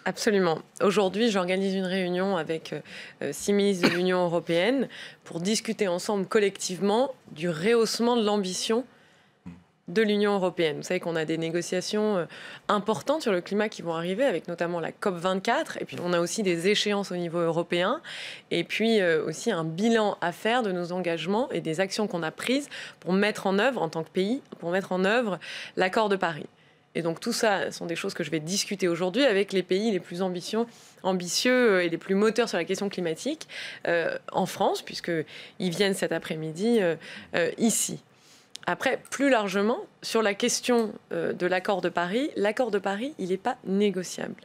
Absolument. Aujourd'hui, j'organise une réunion avec 6 ministres de l'Union européenne pour discuter ensemble collectivement du rehaussement de l'ambition de l'Union européenne. Vous savez qu'on a des négociations importantes sur le climat qui vont arriver, avec notamment la COP24, et puis on a aussi des échéances au niveau européen, et puis aussi un bilan à faire de nos engagements et des actions qu'on a prises pour mettre en œuvre, en tant que pays, pour mettre en œuvre l'accord de Paris. Et donc tout ça sont des choses que je vais discuter aujourd'hui avec les pays les plus ambitieux et les plus moteurs sur la question climatique en France, puisqu'ils viennent cet après-midi ici. Après, plus largement, sur la question de l'accord de Paris, il n'est pas négociable.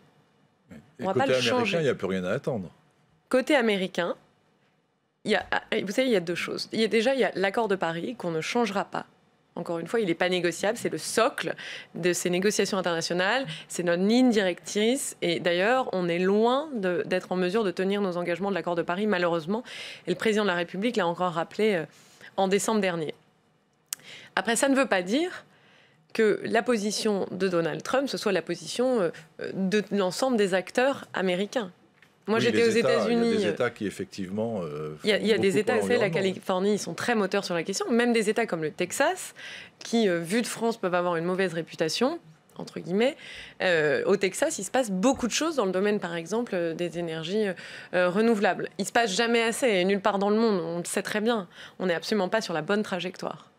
Et côté américain, il n'y a plus rien à attendre. Côté américain, vous savez, il y a deux choses. Il y a l'accord de Paris qu'on ne changera pas. Encore une fois, il n'est pas négociable, c'est le socle de ces négociations internationales, c'est notre ligne directrice. Et d'ailleurs, on est loin d'être en mesure de tenir nos engagements de l'accord de Paris, malheureusement. Et le président de la République l'a encore rappelé en décembre dernier. Après, ça ne veut pas dire que la position de Donald Trump, ce soit la position de l'ensemble des acteurs américains. Moi, j'étais aux États-Unis. Il y a des États qui, effectivement... Il y a des États, la Californie, ils sont très moteurs sur la question. Même des États comme le Texas, qui, vu de France, peuvent avoir une mauvaise réputation, entre guillemets. Au Texas, il se passe beaucoup de choses dans le domaine, par exemple, des énergies renouvelables. Il ne se passe jamais assez, et nulle part dans le monde. On le sait très bien. On n'est absolument pas sur la bonne trajectoire.